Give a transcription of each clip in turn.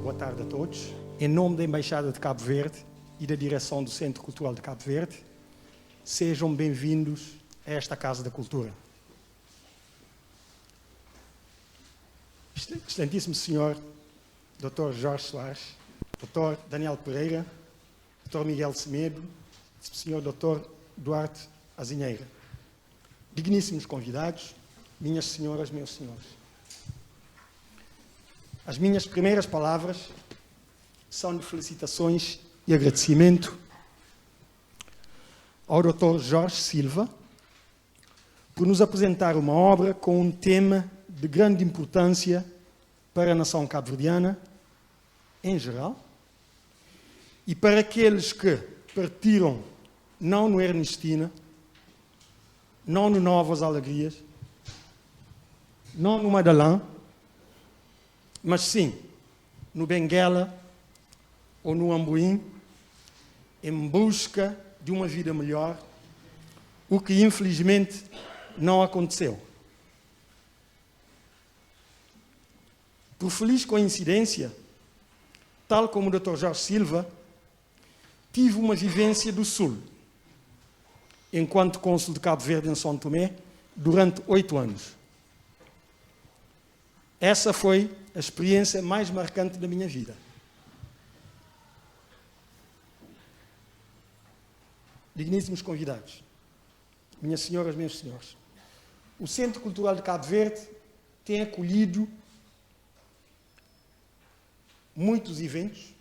Boa tarde a todos. Em nome da Embaixada de Cabo Verde e da direção do Centro Cultural de Cabo Verde, sejam bem-vindos a esta Casa da Cultura. Excelentíssimo Senhor Dr. Jorge Soares, Dr. Daniel Pereira, Dr. Miguel Semedo, Sr. Dr. Duarte Azinheira, digníssimos convidados, minhas senhoras, meus senhores. As minhas primeiras palavras são de felicitações e agradecimento ao Dr. Jorge Silva por nos apresentar uma obra com um tema de grande importância para a nação cabo-verdiana em geral e para aqueles que partiram não no Ernestina, não no Novas Alegrias, não no Madalã, mas sim no Benguela ou no Amboim, em busca de uma vida melhor, o que infelizmente não aconteceu. Por feliz coincidência, tal como o Dr. Jorge Silva, tive uma vivência do Sul, enquanto cônsul de Cabo Verde em São Tomé, durante 8 anos. Essa foi a experiência mais marcante da minha vida. Digníssimos convidados, minhas senhoras, meus senhores, o Centro Cultural de Cabo Verde tem acolhido muitos eventos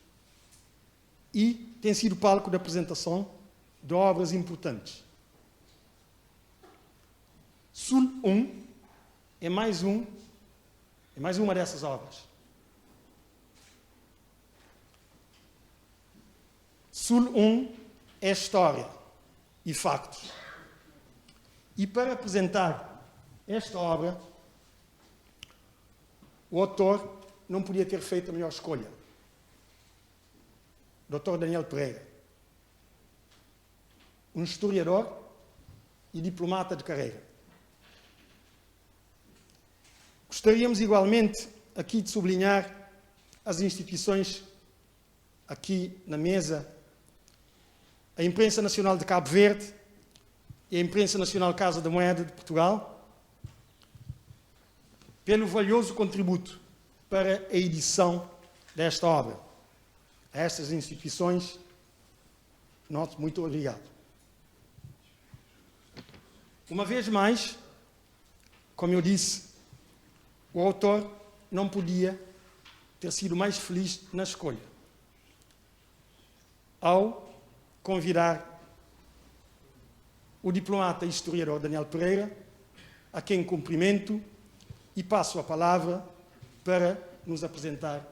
e tem sido palco de apresentação de obras importantes. Sul 1 é mais uma dessas obras. Sul 1 é história e factos. E para apresentar esta obra, o autor não podia ter feito a melhor escolha. Dr. Daniel Pereira, um historiador e diplomata de carreira. Gostaríamos igualmente aqui de sublinhar as instituições aqui na mesa, a Imprensa Nacional de Cabo Verde e a Imprensa Nacional Casa da Moeda de Portugal, pelo valioso contributo para a edição desta obra. A estas instituições, nosso muito obrigado. Uma vez mais, como eu disse, o autor não podia ter sido mais feliz na escolha ao convidar o diplomata e historiador Daniel Pereira, a quem cumprimento e passo a palavra para nos apresentar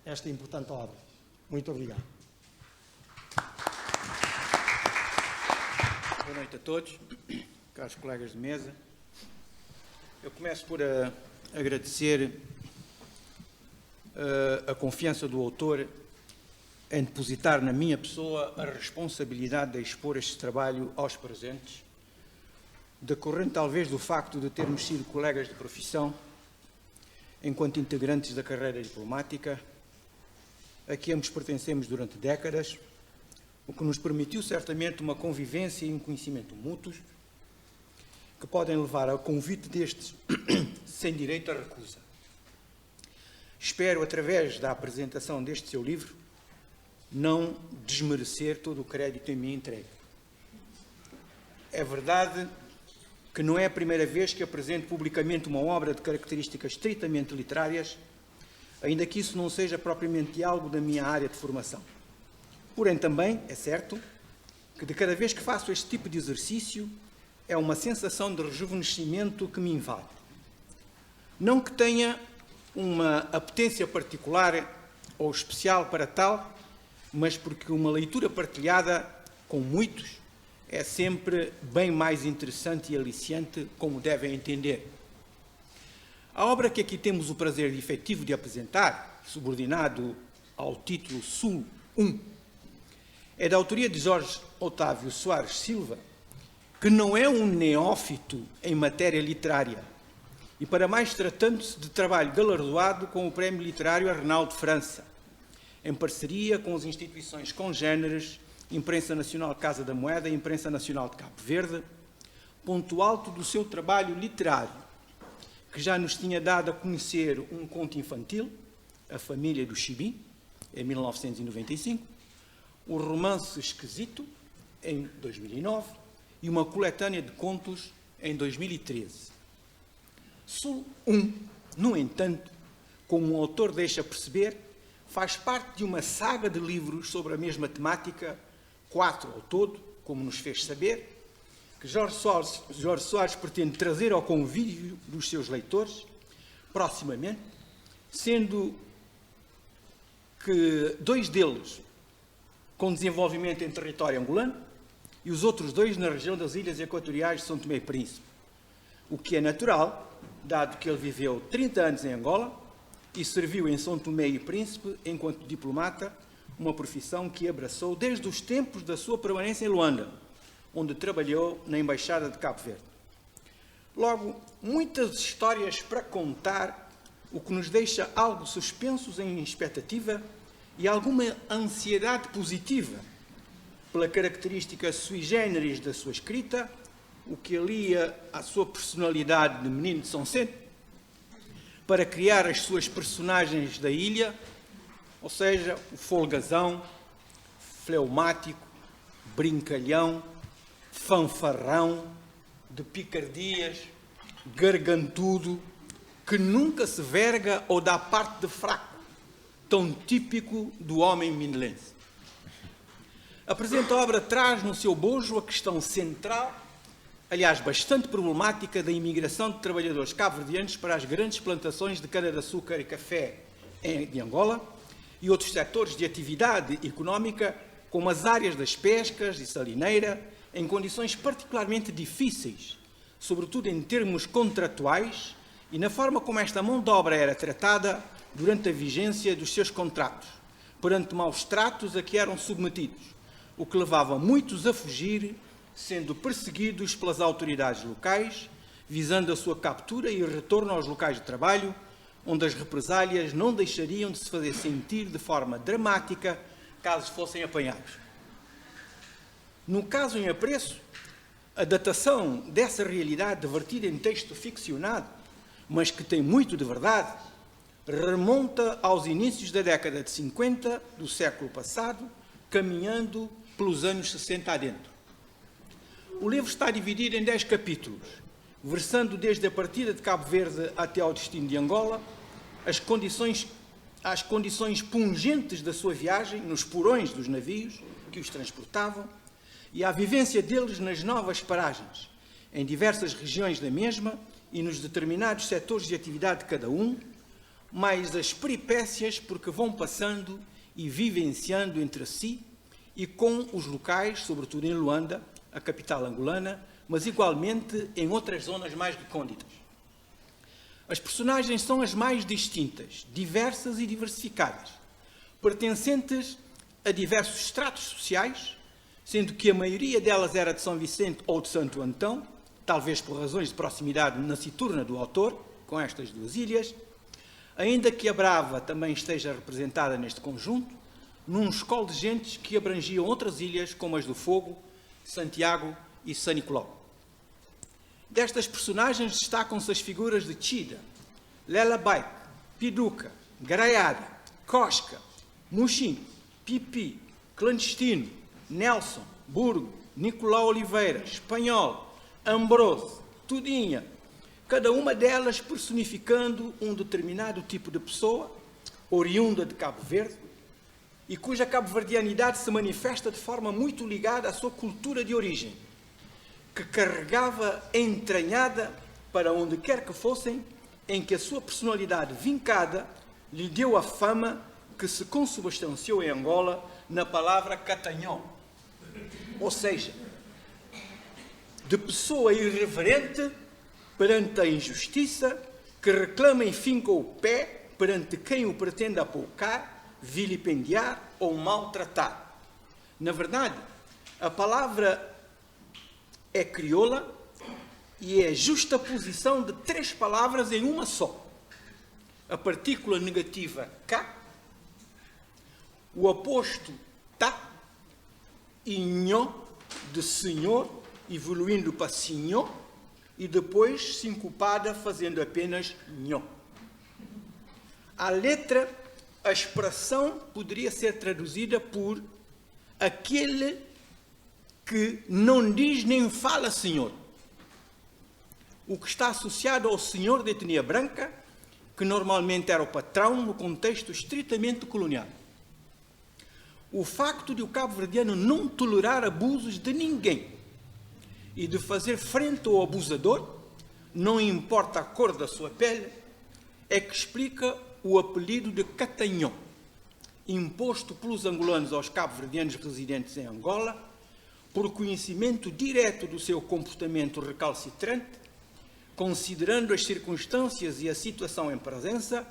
esta importante obra. Muito obrigado. Boa noite a todos, caros colegas de mesa. Eu começo por agradecer a confiança do autor em depositar na minha pessoa a responsabilidade de expor este trabalho aos presentes, decorrente talvez do facto de termos sido colegas de profissão, enquanto integrantes da carreira diplomática, a que ambos pertencemos durante décadas, o que nos permitiu certamente uma convivência e um conhecimento mútuos, que podem levar ao convite destes sem direito à recusa. Espero, através da apresentação deste seu livro, não desmerecer todo o crédito em minha entrega. É verdade que não é a primeira vez que apresento publicamente uma obra de características estritamente literárias, ainda que isso não seja propriamente algo da minha área de formação. Porém, também é certo que de cada vez que faço este tipo de exercício, é uma sensação de rejuvenescimento que me invade. Não que tenha uma apetência particular ou especial para tal, mas porque uma leitura partilhada com muitos é sempre bem mais interessante e aliciante, como devem entender. A obra que aqui temos o prazer efetivo de apresentar, subordinado ao título Sul 1, é da autoria de Jorge Otávio Soares Silva, que não é um neófito em matéria literária, e para mais tratando-se de trabalho galardoado com o Prémio Literário Arnaldo França, em parceria com as instituições congêneres, Imprensa Nacional Casa da Moeda e Imprensa Nacional de Cabo Verde, ponto alto do seu trabalho literário, que já nos tinha dado a conhecer um conto infantil, A Família do Chibi, em 1995, o romance Esquisito, em 2009, e uma coletânea de contos em 2013. Sul 1, no entanto, como o autor deixa perceber, faz parte de uma saga de livros sobre a mesma temática, 4 ao todo, como nos fez saber, que Jorge Soares pretende trazer ao convívio dos seus leitores proximamente, sendo que 2 deles com desenvolvimento em território angolano e os outros 2 na região das Ilhas Equatoriais de São Tomé e Príncipe, o que é natural, dado que ele viveu 30 anos em Angola e serviu em São Tomé e Príncipe enquanto diplomata, uma profissão que abraçou desde os tempos da sua permanência em Luanda, onde trabalhou na Embaixada de Cabo Verde. Logo, muitas histórias para contar, o que nos deixa algo suspensos em expectativa e alguma ansiedade positiva pela característica sui generis da sua escrita, o que alia à sua personalidade de menino de São Centro, para criar as suas personagens da ilha, ou seja, o folgazão, fleumático, brincalhão, fanfarrão, de picardias, gargantudo, que nunca se verga ou dá parte de fraco, tão típico do homem minelense. A presente obra traz no seu bojo a questão central, aliás, bastante problemática, da imigração de trabalhadores cabo-verdianos para as grandes plantações de cana-de-açúcar e café de Angola e outros setores de atividade económica, como as áreas das pescas e salineira, em condições particularmente difíceis, sobretudo em termos contratuais e na forma como esta mão de obra era tratada durante a vigência dos seus contratos, perante maus tratos a que eram submetidos, o que levava muitos a fugir, sendo perseguidos pelas autoridades locais, visando a sua captura e retorno aos locais de trabalho, onde as represálias não deixariam de se fazer sentir de forma dramática caso fossem apanhados. No caso em apreço, a datação dessa realidade vertida em texto ficcionado, mas que tem muito de verdade, remonta aos inícios da década de 50 do século passado, caminhando pelos anos 60 adentro. O livro está dividido em 10 capítulos, versando desde a partida de Cabo Verde até ao destino de Angola, às condições pungentes da sua viagem, nos porões dos navios que os transportavam, e à vivência deles nas novas paragens, em diversas regiões da mesma e nos determinados setores de atividade de cada um, mais as peripécias por que vão passando e vivenciando entre si e com os locais, sobretudo em Luanda, a capital angolana, mas igualmente em outras zonas mais recônditas. As personagens são as mais distintas, diversas e diversificadas, pertencentes a diversos estratos sociais, sendo que a maioria delas era de São Vicente ou de Santo Antão, talvez por razões de proximidade naciturna do autor, com estas 2 ilhas, ainda que a Brava também esteja representada neste conjunto, num escol de gentes que abrangiam outras ilhas, como as do Fogo, Santiago e San Nicolau. Destas personagens destacam-se as figuras de Chida, Lela Baik, Piduca, Garaiada, Cosca, Muxim, Pipi, Clandestino, Nelson, Burgo, Nicolau Oliveira, Espanhol, Ambrose, Tudinha, cada uma delas personificando um determinado tipo de pessoa, oriunda de Cabo Verde, e cuja cabo-verdianidade se manifesta de forma muito ligada à sua cultura de origem, que carregava entranhada para onde quer que fossem, em que a sua personalidade vincada lhe deu a fama que se consubstanciou em Angola na palavra catanhão, ou seja, de pessoa irreverente perante a injustiça, que reclama e finca o pé perante quem o pretende apoucar, vilipendiar ou maltratar. Na verdade, a palavra é crioula e é a justaposição de 3 palavras em uma só. A partícula negativa cá, o aposto tá e nho, de senhor, evoluindo para senhor, e depois sincopada, fazendo apenas nho. À letra, a expressão poderia ser traduzida por aquele que não diz nem fala senhor. O que está associado ao senhor de etnia branca, que normalmente era o patrão no contexto estritamente colonial. O facto de o cabo-verdiano não tolerar abusos de ninguém e de fazer frente ao abusador, não importa a cor da sua pele, é que explica o apelido de Catanhão, imposto pelos angolanos aos cabo-verdianos residentes em Angola, por conhecimento direto do seu comportamento recalcitrante, considerando as circunstâncias e a situação em presença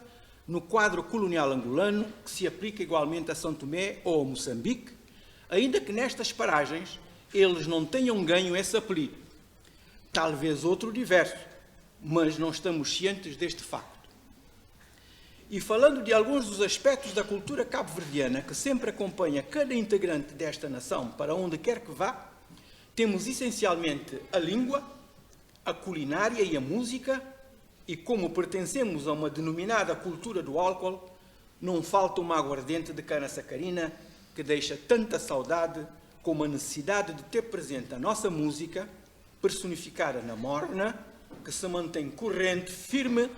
no quadro colonial angolano, que se aplica igualmente a São Tomé ou a Moçambique, ainda que nestas paragens eles não tenham ganho esse apelido. Talvez outro diverso, mas não estamos cientes deste facto. E falando de alguns dos aspectos da cultura cabo-verdiana que sempre acompanha cada integrante desta nação para onde quer que vá, temos essencialmente a língua, a culinária e a música, e como pertencemos a uma denominada cultura do álcool, não falta uma aguardente de cana-sacarina que deixa tanta saudade como a necessidade de ter presente a nossa música, personificada na morna, que se mantém corrente, firme,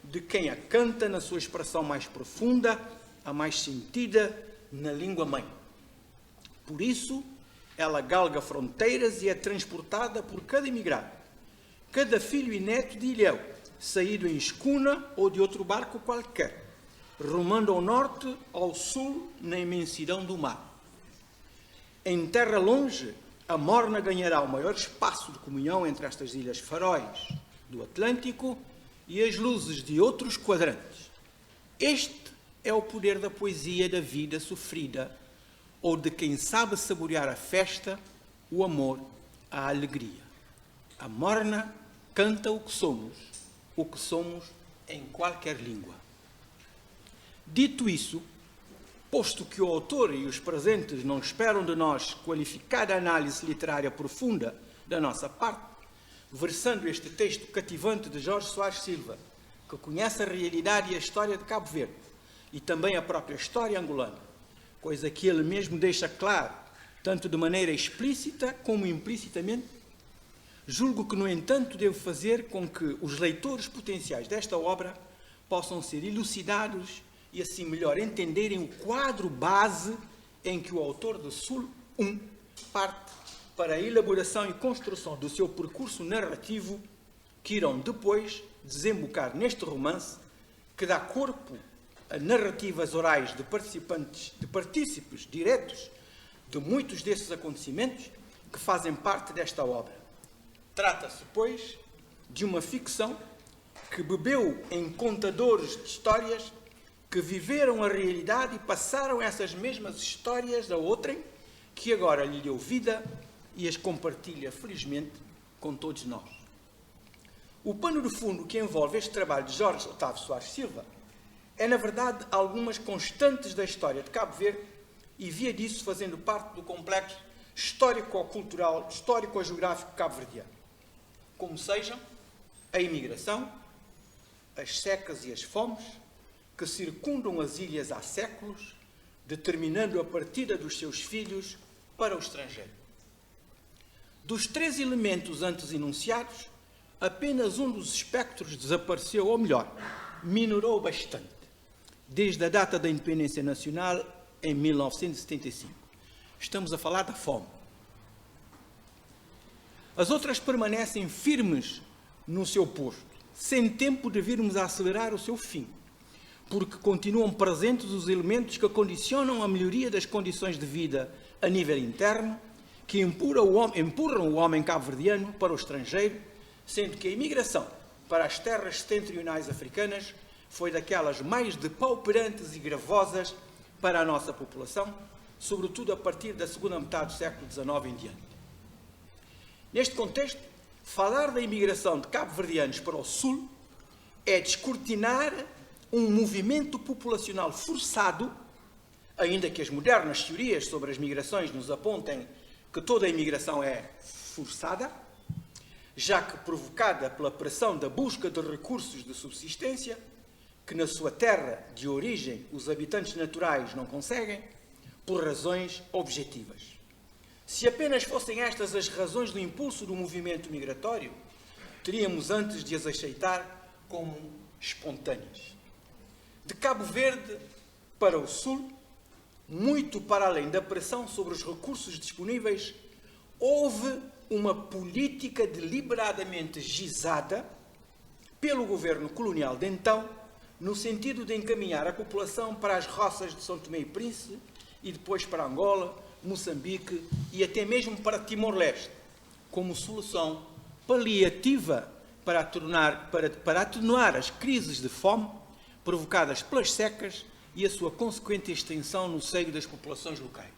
de quem a canta na sua expressão mais profunda, a mais sentida, na língua-mãe. Por isso, ela galga fronteiras e é transportada por cada imigrado, cada filho e neto de ilhéu, saído em escuna ou de outro barco qualquer, rumando ao norte, ao sul, na imensidão do mar. Em terra longe, a morna ganhará o maior espaço de comunhão entre estas ilhas faróis do Atlântico e as luzes de outros quadrantes. Este é o poder da poesia da vida sofrida, ou de quem sabe saborear a festa, o amor, a alegria. A morna canta o que somos em qualquer língua. Dito isso, posto que o autor e os presentes não esperam de nós qualificada análise literária profunda da nossa parte, versando este texto cativante de Jorge Soares Silva, que conhece a realidade e a história de Cabo Verde, e também a própria história angolana, coisa que ele mesmo deixa claro, tanto de maneira explícita como implicitamente, julgo que, no entanto, devo fazer com que os leitores potenciais desta obra possam ser elucidados e assim melhor entenderem o quadro base em que o autor de Sul I parte para a elaboração e construção do seu percurso narrativo, que irão depois desembocar neste romance, que dá corpo a narrativas orais de partícipes diretos de muitos desses acontecimentos que fazem parte desta obra. Trata-se, pois, de uma ficção que bebeu em contadores de histórias que viveram a realidade e passaram essas mesmas histórias a outrem, que agora lhe deu vida e as compartilha, felizmente, com todos nós. O pano de fundo que envolve este trabalho de Jorge Otávio Soares Silva é, na verdade, algumas constantes da história de Cabo Verde e, via disso, fazendo parte do complexo histórico-cultural, histórico-geográfico cabo-verdiano, como sejam a imigração, as secas e as fomes, que circundam as ilhas há séculos, determinando a partida dos seus filhos para o estrangeiro. Dos 3 elementos antes enunciados, apenas um dos espectros desapareceu, ou melhor, minorou bastante, desde a data da independência nacional em 1975. Estamos a falar da fome. As outras permanecem firmes no seu posto, sem tempo de virmos a acelerar o seu fim, porque continuam presentes os elementos que condicionam a melhoria das condições de vida a nível interno, que empurram o homem cabo-verdiano para o estrangeiro, sendo que a imigração para as terras setentrionais africanas foi daquelas mais depauperantes e gravosas para a nossa população, sobretudo a partir da segunda metade do século XIX em diante. Neste contexto, falar da imigração de cabo-verdianos para o Sul é descortinar um movimento populacional forçado Ainda que as modernas teorias sobre as migrações nos apontem que toda a imigração é forçada, já que provocada pela pressão da busca de recursos de subsistência, que na sua terra de origem os habitantes naturais não conseguem, por razões objetivas. Se apenas fossem estas as razões do impulso do movimento migratório, teríamos antes de as aceitar como espontâneas. De Cabo Verde para o Sul, muito para além da pressão sobre os recursos disponíveis, houve uma política deliberadamente gizada pelo governo colonial de então, no sentido de encaminhar a população para as roças de São Tomé e Príncipe e depois para Angola, Moçambique e até mesmo para Timor-Leste, como solução paliativa para atenuar as crises de fome provocadas pelas secas e a sua consequente extensão no seio das populações locais.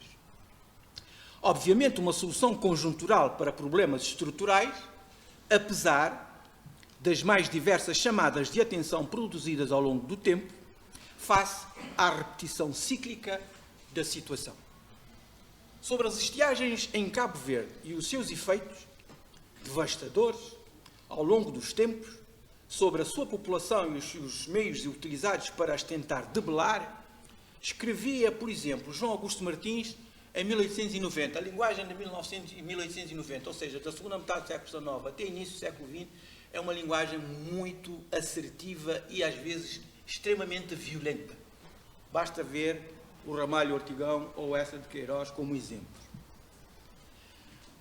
Obviamente, uma solução conjuntural para problemas estruturais, apesar das mais diversas chamadas de atenção produzidas ao longo do tempo, face à repetição cíclica da situação. Sobre as estiagens em Cabo Verde e os seus efeitos devastadores ao longo dos tempos, sobre a sua população e os meios utilizados para as tentar debelar, escrevia, por exemplo, João Augusto Martins, em 1890, a linguagem de 1890, ou seja, da segunda metade do século XIX até início do século XX, é uma linguagem muito assertiva e, às vezes, extremamente violenta. Basta ver o Ramalho Ortigão ou essa de Queiroz como exemplos.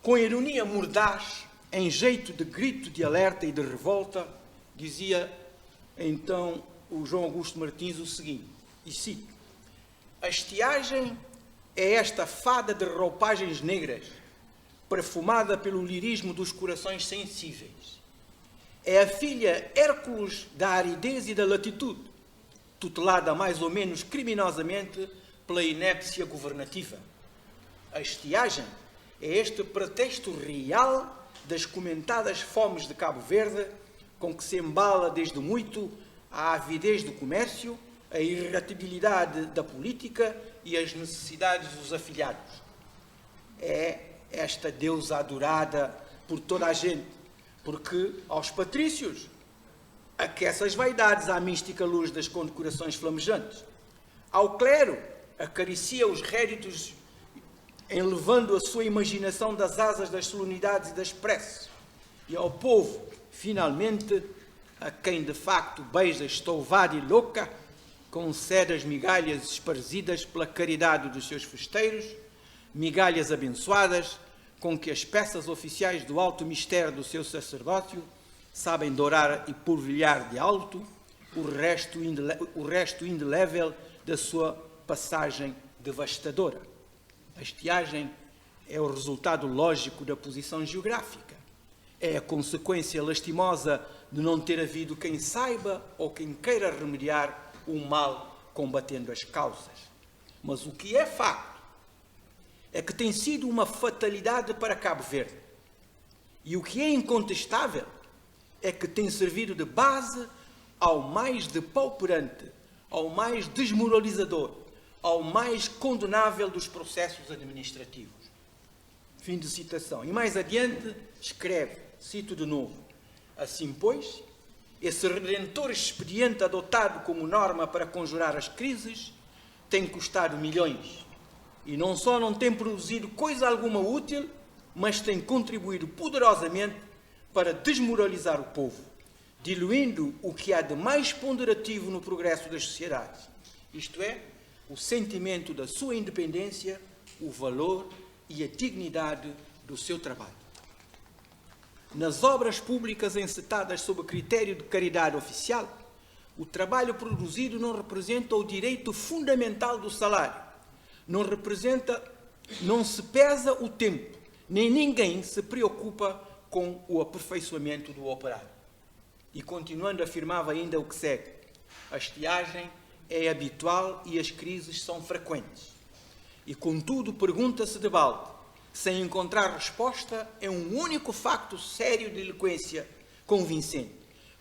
Com ironia mordaz, em jeito de grito de alerta e de revolta, dizia então o João Augusto Martins o seguinte, e cito: a estiagem é esta fada de roupagens negras, perfumada pelo lirismo dos corações sensíveis. É a filha Hércules da aridez e da latitude, tutelada mais ou menos criminosamente pela inépcia governativa. A estiagem é este pretexto real das comentadas fomes de Cabo Verde, com que se embala desde muito a avidez do comércio, a irritabilidade da política e as necessidades dos afilhados. É esta deusa adorada por toda a gente, porque aos patrícios aquece as vaidades à mística luz das condecorações flamejantes. Ao clero acaricia os réditos enlevando a sua imaginação das asas das solenidades e das preces. E ao povo, finalmente, a quem de facto beija estouvada e louca, concede as migalhas esparzidas pela caridade dos seus festeiros, migalhas abençoadas, com que as peças oficiais do alto mistério do seu sacerdócio sabem dourar e polvilhar de alto o resto indelével da sua passagem devastadora. A estiagem é o resultado lógico da posição geográfica. É a consequência lastimosa de não ter havido quem saiba ou quem queira remediar o mal combatendo as causas. Mas o que é facto é que tem sido uma fatalidade para Cabo Verde. E o que é incontestável é que tem servido de base ao mais depauperante, ao mais desmoralizador, ao mais condenável dos processos administrativos. Fim de citação. E mais adiante escreve, cito de novo: assim, pois, esse redentor expediente adotado como norma para conjurar as crises tem custado milhões e não só não tem produzido coisa alguma útil, mas tem contribuído poderosamente para desmoralizar o povo, diluindo o que há de mais ponderativo no progresso das sociedades, isto é, o sentimento da sua independência, o valor e a dignidade do seu trabalho. Nas obras públicas encetadas sob critério de caridade oficial, o trabalho produzido não representa o direito fundamental do salário, não se pesa o tempo, nem ninguém se preocupa com o aperfeiçoamento do operário. E continuando, afirmava ainda o que segue: a estiagem é habitual e as crises são frequentes. E contudo pergunta-se de balde, sem encontrar resposta, é um único facto sério de eloquência convincente: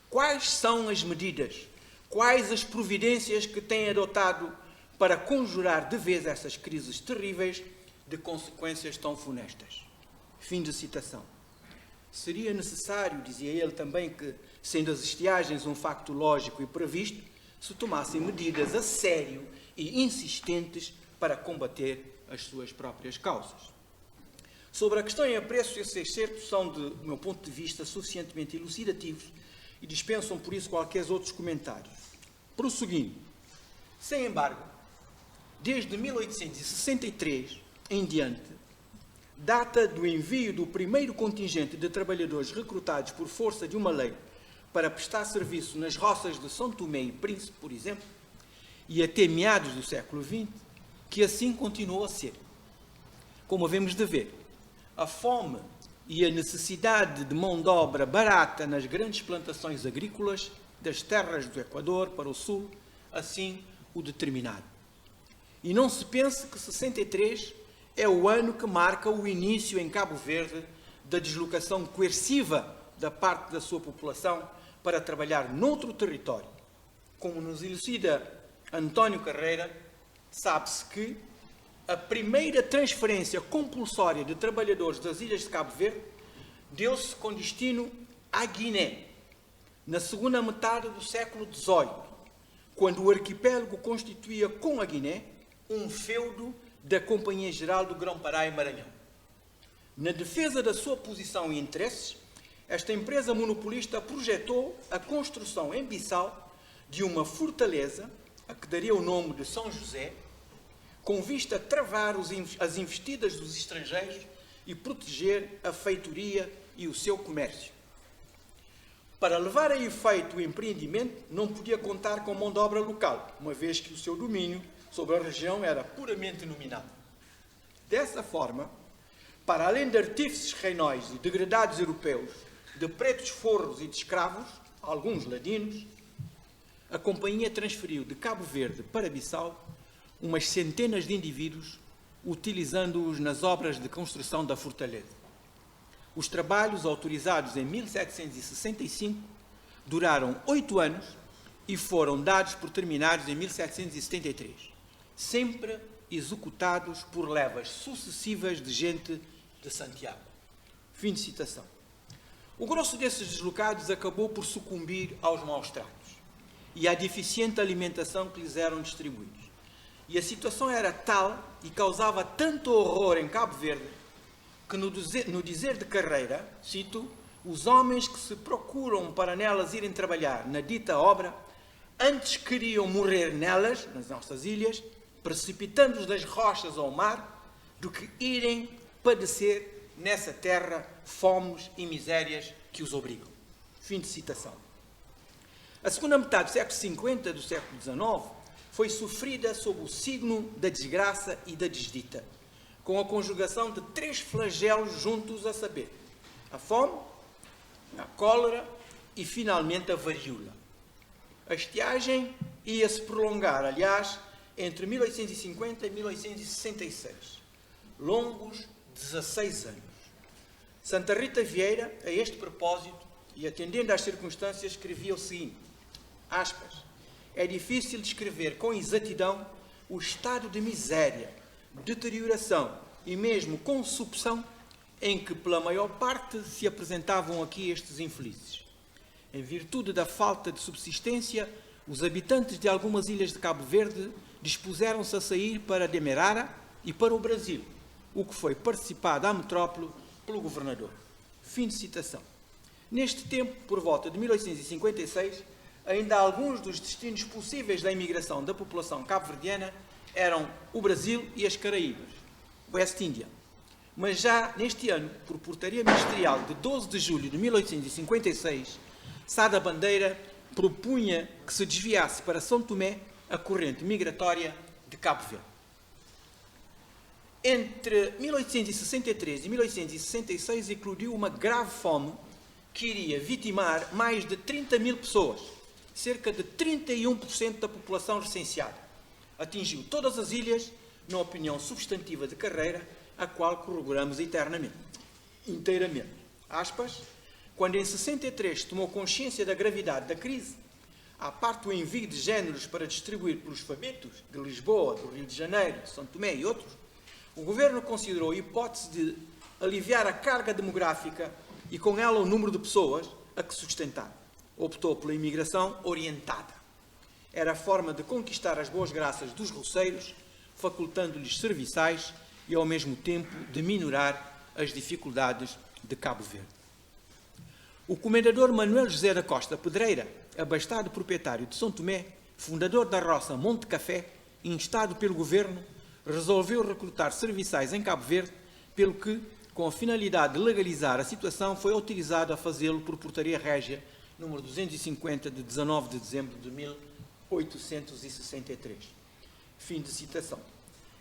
quais são as medidas, quais as providências que tem adotado para conjurar de vez essas crises terríveis de consequências tão funestas. Fim de citação. Seria necessário, dizia ele também, que, sendo as estiagens um facto lógico e previsto, se tomassem medidas a sério e insistentes para combater as suas próprias causas. Sobre a questão em apreço, esses excertos são, do meu ponto de vista, suficientemente elucidativos e dispensam, por isso, qualquer outros comentários. Prosseguindo, sem embargo, desde 1863 em diante, data do envio do primeiro contingente de trabalhadores recrutados por força de uma lei para prestar serviço nas roças de São Tomé e Príncipe, por exemplo, e até meados do século XX, que assim continuou a ser. Como havemos de ver, a fome e a necessidade de mão de obra barata nas grandes plantações agrícolas das terras do Equador para o sul, assim o determinaram. E não se pense que 63 é o ano que marca o início em Cabo Verde da deslocação coerciva da parte da sua população para trabalhar noutro território. Como nos elucida António Carreira, sabe-se que a primeira transferência compulsória de trabalhadores das ilhas de Cabo Verde deu-se com destino à Guiné, na segunda metade do século XVIII, quando o arquipélago constituía com a Guiné um feudo da Companhia Geral do Grão-Pará e Maranhão. Na defesa da sua posição e interesses, esta empresa monopolista projetou a construção em Bissau de uma fortaleza, a que daria o nome de São José, com vista a travar as investidas dos estrangeiros e proteger a feitoria e o seu comércio. Para levar a efeito o empreendimento, não podia contar com mão de obra local, uma vez que o seu domínio sobre a região era puramente nominal. Dessa forma, para além de artífices reinóis e degradados europeus, de pretos forros e de escravos, alguns ladinos, a companhia transferiu de Cabo Verde para Bissau umas centenas de indivíduos, utilizando-os nas obras de construção da fortaleza. Os trabalhos, autorizados em 1765, duraram 8 anos e foram dados por terminados em 1773, sempre executados por levas sucessivas de gente de Santiago. Fim de citação. O grosso desses deslocados acabou por sucumbir aos maus tratos e à deficiente alimentação que lhes eram distribuídos. E a situação era tal e causava tanto horror em Cabo Verde que, no dizer de Carreira, cito, os homens que se procuram para nelas irem trabalhar na dita obra, antes queriam morrer nelas, nas nossas ilhas, precipitando-os das rochas ao mar, do que irem padecer nessa terra fomes e misérias que os obrigam. Fim de citação. A segunda metade do século 50 do século XIX foi sofrida sob o signo da desgraça e da desdita, com a conjugação de 3 flagelos juntos, a saber, a fome, a cólera e, finalmente, a varíola. A estiagem ia-se prolongar, aliás, entre 1850 e 1866, longos 16 anos. Santa Rita Vieira, a este propósito, e atendendo às circunstâncias, escrevia o seguinte, aspas, é difícil descrever com exatidão o estado de miséria, deterioração e mesmo consumpção em que, pela maior parte, se apresentavam aqui estes infelizes. Em virtude da falta de subsistência, os habitantes de algumas ilhas de Cabo Verde dispuseram-se a sair para Demerara e para o Brasil, o que foi participado à metrópole pelo governador. Fim de citação. Neste tempo, por volta de 1856, ainda alguns dos destinos possíveis da imigração da população cabo-verdiana eram o Brasil e as Caraíbas, West Índia. Mas já neste ano, por portaria ministerial de 12 de julho de 1856, Sá da Bandeira propunha que se desviasse para São Tomé a corrente migratória de Cabo Verde. Entre 1863 e 1866 eclodiu uma grave fome que iria vitimar mais de 30 mil pessoas, cerca de 31% da população recenseada. Atingiu todas as ilhas, na opinião substantiva de Carreira, a qual corroboramos inteiramente. Aspas, quando em 63 tomou consciência da gravidade da crise, à parte o envio de géneros para distribuir pelos famintos de Lisboa, do Rio de Janeiro, de São Tomé e outros, o governo considerou a hipótese de aliviar a carga demográfica e com ela o número de pessoas a que sustentar. Optou pela imigração orientada. Era a forma de conquistar as boas graças dos roceiros, facultando-lhes serviçais e, ao mesmo tempo, de minorar as dificuldades de Cabo Verde. O comendador Manuel José da Costa Pedreira, abastado proprietário de São Tomé, fundador da roça Monte Café, instado pelo governo, resolveu recrutar serviçais em Cabo Verde, pelo que, com a finalidade de legalizar a situação, foi autorizado a fazê-lo por Portaria Régia número 250 de 19 de dezembro de 1863. Fim de citação.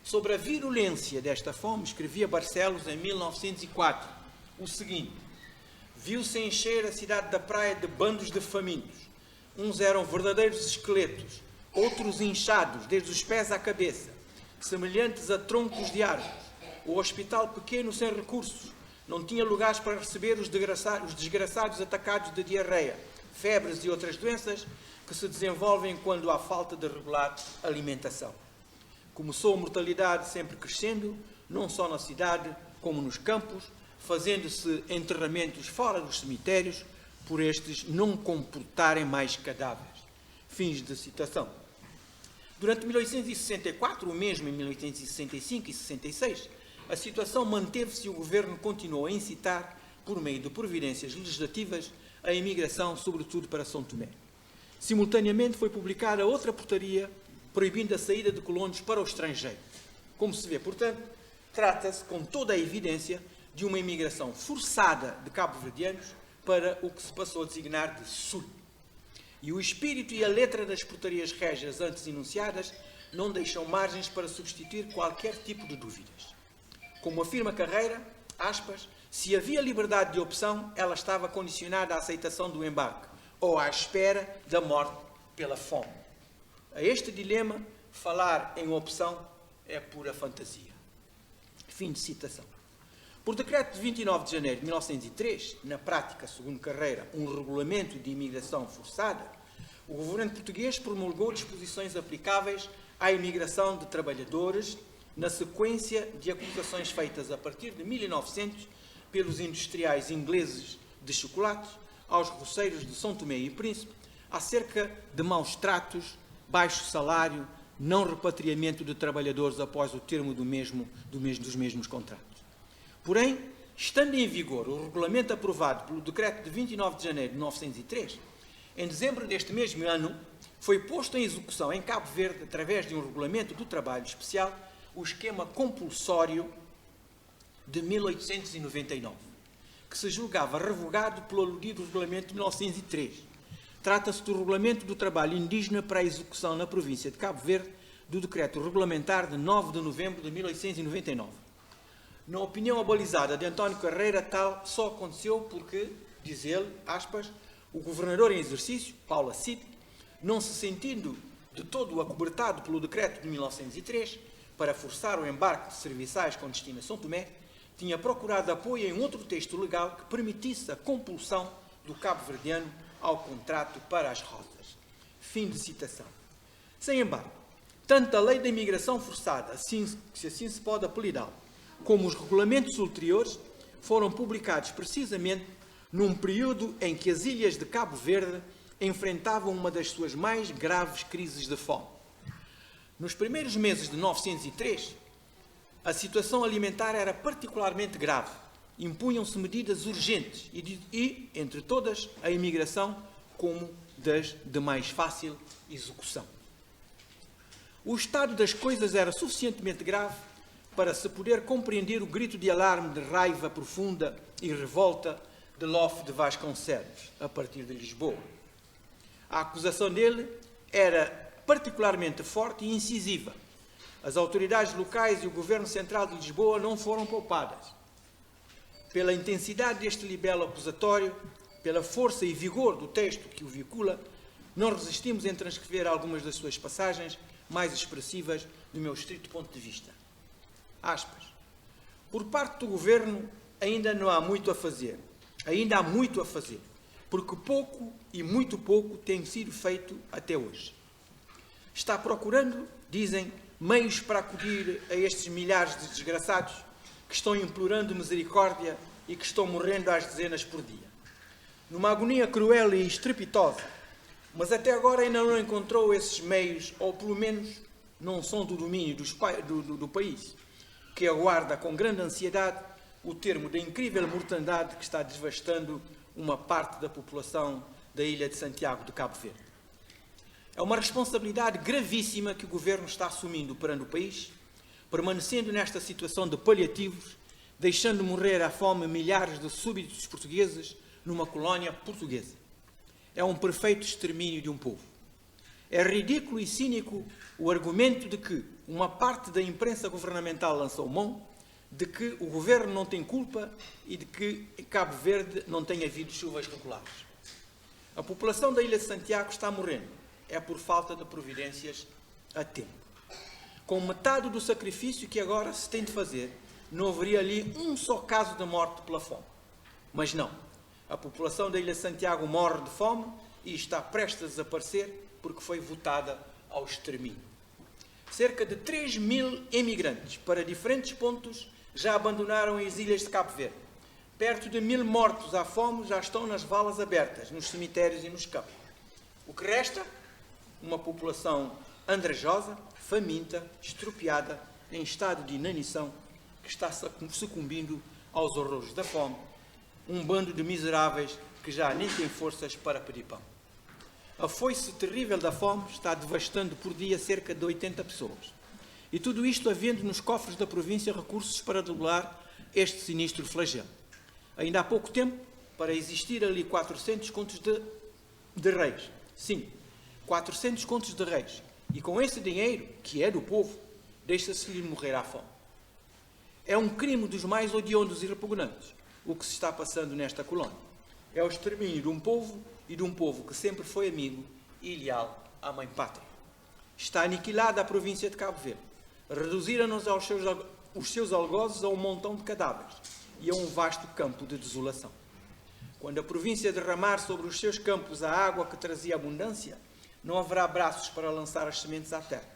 Sobre a virulência desta fome, escrevia Barcelos em 1904 o seguinte: viu-se encher a cidade da praia de bandos de famintos. Uns eram verdadeiros esqueletos, outros inchados, desde os pés à cabeça, semelhantes a troncos de árvores. O hospital pequeno sem recursos, não tinha lugares para receber os desgraçados atacados de diarreia, febres e outras doenças que se desenvolvem quando há falta de regular alimentação. Começou a mortalidade sempre crescendo, não só na cidade, como nos campos, fazendo-se enterramentos fora dos cemitérios, por estes não comportarem mais cadáveres. Fins de citação. Durante 1864, o mesmo em 1865 e 66, a situação manteve-se e o governo continuou a incitar, por meio de providências legislativas, a imigração, sobretudo para São Tomé. Simultaneamente foi publicada outra portaria proibindo a saída de colonos para o estrangeiro. Como se vê, portanto, trata-se, com toda a evidência, de uma imigração forçada de cabo-verdianos para o que se passou a designar de Sul. E o espírito e a letra das portarias régias antes enunciadas não deixam margens para substituir qualquer tipo de dúvidas. Como afirma Carreira, aspas, se havia liberdade de opção, ela estava condicionada à aceitação do embarque ou à espera da morte pela fome. A este dilema, falar em opção é pura fantasia. Fim de citação. Por decreto de 29 de janeiro de 1903, na prática, segundo Carreira, um regulamento de imigração forçada, o governo português promulgou disposições aplicáveis à imigração de trabalhadores na sequência de acusações feitas a partir de 1900 pelos industriais ingleses de chocolates aos roceiros de São Tomé e Príncipe acerca de maus tratos, baixo salário, não repatriamento de trabalhadores após o termo dos mesmos contratos. Porém, estando em vigor o regulamento aprovado pelo decreto de 29 de janeiro de 1903, em dezembro deste mesmo ano, foi posto em execução em Cabo Verde, através de um regulamento do trabalho especial, o esquema compulsório de 1899, que se julgava revogado pelo aludido regulamento de 1903. Trata-se do regulamento do trabalho indígena para a execução na província de Cabo Verde do decreto regulamentar de 9 de novembro de 1899. Na opinião abalizada de António Carreira, tal só aconteceu porque, diz ele, aspas, o governador em exercício, Paulo Cid, não se sentindo de todo acobertado pelo decreto de 1903 para forçar o embarque de serviçais com destino a São Tomé, tinha procurado apoio em outro texto legal que permitisse a compulsão do cabo-verdiano ao contrato para as rosas. Fim de citação. Sem embargo, tanto a lei da imigração forçada, se assim se pode apelidá-la, como os regulamentos ulteriores foram publicados precisamente num período em que as ilhas de Cabo Verde enfrentavam uma das suas mais graves crises de fome. Nos primeiros meses de 1903, a situação alimentar era particularmente grave. Impunham-se medidas urgentes e, entre todas, a imigração como das de mais fácil execução. O estado das coisas era suficientemente grave para se poder compreender o grito de alarme de raiva profunda e revolta de Lofe de Vasconcelos, a partir de Lisboa. A acusação dele era particularmente forte e incisiva. As autoridades locais e o governo central de Lisboa não foram poupadas. Pela intensidade deste libelo acusatório, pela força e vigor do texto que o vincula, não resistimos em transcrever algumas das suas passagens mais expressivas do meu estrito ponto de vista. Aspas. Por parte do governo ainda há muito a fazer, porque pouco e muito pouco tem sido feito até hoje. Está procurando, dizem, meios para acudir a estes milhares de desgraçados que estão implorando misericórdia e que estão morrendo às dezenas por dia. Numa agonia cruel e estrepitosa, mas até agora ainda não encontrou esses meios, ou pelo menos não são do domínio do país, que aguarda com grande ansiedade o termo da incrível mortandade que está devastando uma parte da população da ilha de Santiago de Cabo Verde. É uma responsabilidade gravíssima que o Governo está assumindo perante o país, permanecendo nesta situação de paliativos, deixando morrer à fome milhares de súbditos portugueses numa colónia portuguesa. É um perfeito extermínio de um povo. É ridículo e cínico o argumento de que uma parte da imprensa governamental lançou mão, de que o Governo não tem culpa e de que em Cabo Verde não tem havido chuvas regulares. A população da Ilha de Santiago está morrendo. É por falta de providências a tempo. Com metade do sacrifício que agora se tem de fazer, não haveria ali um só caso de morte pela fome. Mas não. A população da Ilha de Santiago morre de fome e está prestes a desaparecer porque foi votada ao extermínio. Cerca de 3.000 emigrantes para diferentes pontos já abandonaram as ilhas de Cabo Verde. Perto de 1.000 mortos à fome já estão nas valas abertas, nos cemitérios e nos campos. O que resta? Uma população andrajosa, faminta, estropiada, em estado de inanição, que está sucumbindo aos horrores da fome. Um bando de miseráveis que já nem tem forças para pedir pão. A foice terrível da fome está devastando por dia cerca de 80 pessoas. E tudo isto havendo nos cofres da província recursos para debelar este sinistro flagelo. Ainda há pouco tempo, para existir ali 400 contos de reis. Sim, 400 contos de reis. E com esse dinheiro, que é do povo, deixa-se-lhe morrer à fome. É um crime dos mais odiosos e repugnantes o que se está passando nesta colónia. É o extermínio de um povo e de um povo que sempre foi amigo e leal à mãe pátria. Está aniquilada a província de Cabo Verde. Reduziram-nos os seus algozes a um montão de cadáveres e a um vasto campo de desolação. Quando a província derramar sobre os seus campos a água que trazia abundância, não haverá braços para lançar as sementes à terra.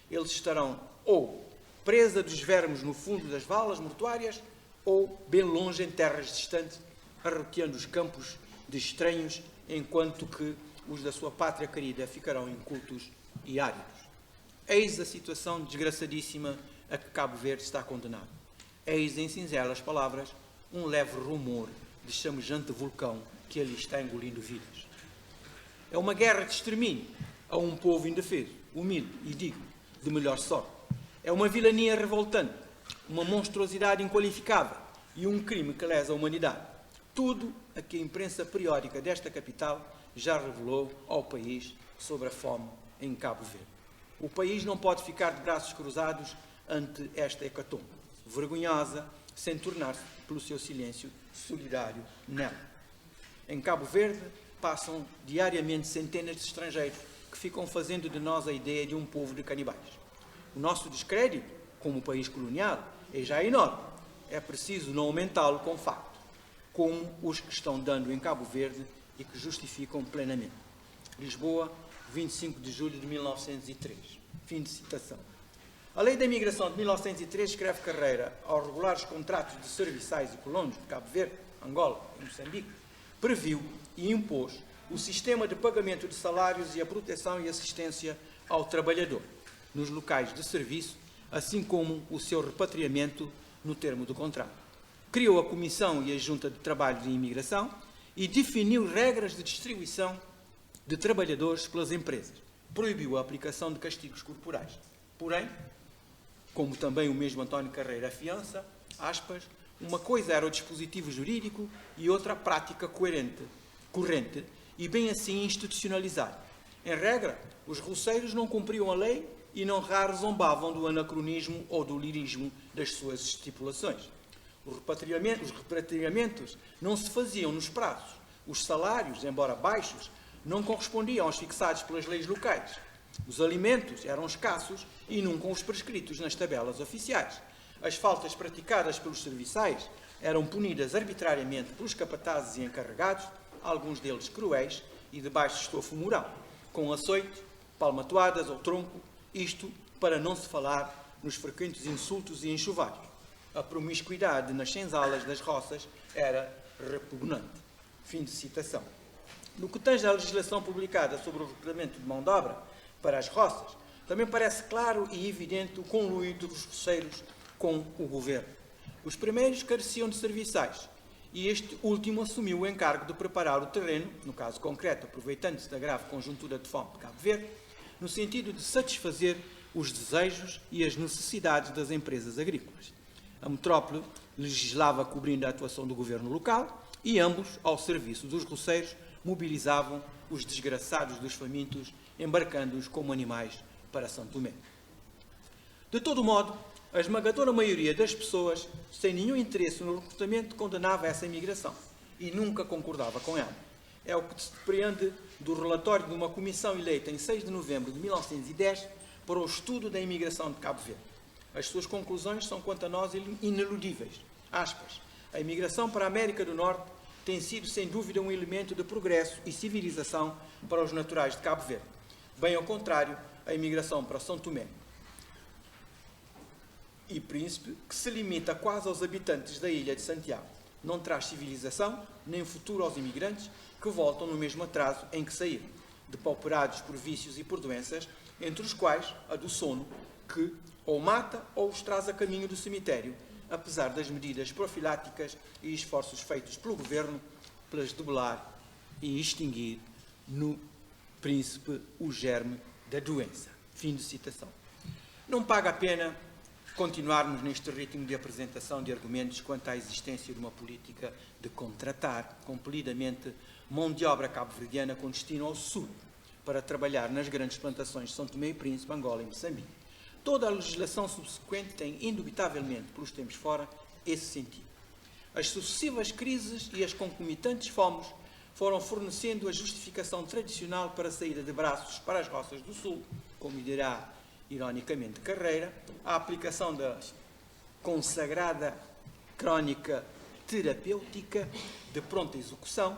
Eles estarão ou presa dos vermes no fundo das valas mortuárias ou bem longe em terras distantes, arroteando os campos de estranhos, enquanto que os da sua pátria querida ficarão incultos e áridos. Eis a situação desgraçadíssima a que Cabo Verde está condenado. Eis, em singelas palavras, um leve rumor de chamejante vulcão que ali está engolindo vidas. É uma guerra de extermínio a um povo indefeso, humilde e digno de melhor sorte. É uma vilania revoltante, uma monstruosidade inqualificável e um crime que lesa a humanidade. Tudo a que a imprensa periódica desta capital já revelou ao país sobre a fome em Cabo Verde. O país não pode ficar de braços cruzados ante esta hecatombe, vergonhosa, sem tornar-se, pelo seu silêncio, solidário nela. Em Cabo Verde passam diariamente centenas de estrangeiros que ficam fazendo de nós a ideia de um povo de canibais. O nosso descrédito, como país colonial, é já enorme. É preciso não aumentá-lo com factos, como os que estão dando em Cabo Verde e que justificam plenamente. Lisboa, 25 de julho de 1903. Fim de citação. A Lei da Imigração de 1903 escreve carreira aos regulares contratos de serviçais e colonos de Cabo Verde, Angola e Moçambique, previu e impôs o sistema de pagamento de salários e a proteção e assistência ao trabalhador nos locais de serviço, assim como o seu repatriamento no termo do contrato. Criou a Comissão e a Junta de Trabalho de Imigração e definiu regras de distribuição de trabalhadores pelas empresas. Proibiu a aplicação de castigos corporais. Porém, como também o mesmo António Carreira afiança, aspas, uma coisa era o dispositivo jurídico e outra a prática corrente e bem assim institucionalizada. Em regra, os roceiros não cumpriam a lei e não raro zombavam do anacronismo ou do lirismo das suas estipulações. Os repatriamentos não se faziam nos prazos. Os salários, embora baixos, não correspondiam aos fixados pelas leis locais. Os alimentos eram escassos e nunca os prescritos nas tabelas oficiais. As faltas praticadas pelos serviçais eram punidas arbitrariamente pelos capatazes e encarregados alguns deles cruéis e de baixo estofo moral, com açoites, palmatoadas ao tronco, isto para não se falar nos frequentes insultos e enxovalhos. A promiscuidade nas senzalas das roças era repugnante. Fim de citação. No que tange à legislação publicada sobre o recrutamento de mão de obra para as roças, também parece claro e evidente o conluio dos roceiros com o governo. Os primeiros careciam de serviçais e este último assumiu o encargo de preparar o terreno, no caso concreto, aproveitando-se da grave conjuntura de fome de Cabo Verde, no sentido de satisfazer os desejos e as necessidades das empresas agrícolas. A metrópole legislava cobrindo a atuação do governo local e ambos, ao serviço dos roceiros, mobilizavam os desgraçados dos famintos, embarcando-os como animais para São Tomé. De todo modo, a esmagadora maioria das pessoas, sem nenhum interesse no recrutamento, condenava essa imigração e nunca concordava com ela. É o que se depreende do relatório de uma comissão eleita em 6 de novembro de 1910 para o estudo da imigração de Cabo Verde. As suas conclusões são, quanto a nós, ineludíveis. Aspas. A imigração para a América do Norte tem sido, sem dúvida, um elemento de progresso e civilização para os naturais de Cabo Verde. Bem ao contrário, a imigração para São Tomé e Príncipe, que se limita quase aos habitantes da ilha de Santiago, não traz civilização nem futuro aos imigrantes que voltam no mesmo atraso em que saíram, depauperados por vícios e por doenças, entre os quais a do sono, que ou mata ou os traz a caminho do cemitério, apesar das medidas profiláticas e esforços feitos pelo governo para debelar e extinguir no Príncipe o germe da doença. Fim de citação. Não paga a pena continuarmos neste ritmo de apresentação de argumentos quanto à existência de uma política de contratar completamente mão de obra cabo-verdiana com destino ao sul, para trabalhar nas grandes plantações de São Tomé e Príncipe, Angola e Moçambique. Toda a legislação subsequente tem, indubitavelmente, pelos tempos fora, esse sentido. As sucessivas crises e as concomitantes fomes foram fornecendo a justificação tradicional para a saída de braços para as roças do sul, como dirá, ironicamente, Carreira, a aplicação da consagrada crónica terapêutica de pronta execução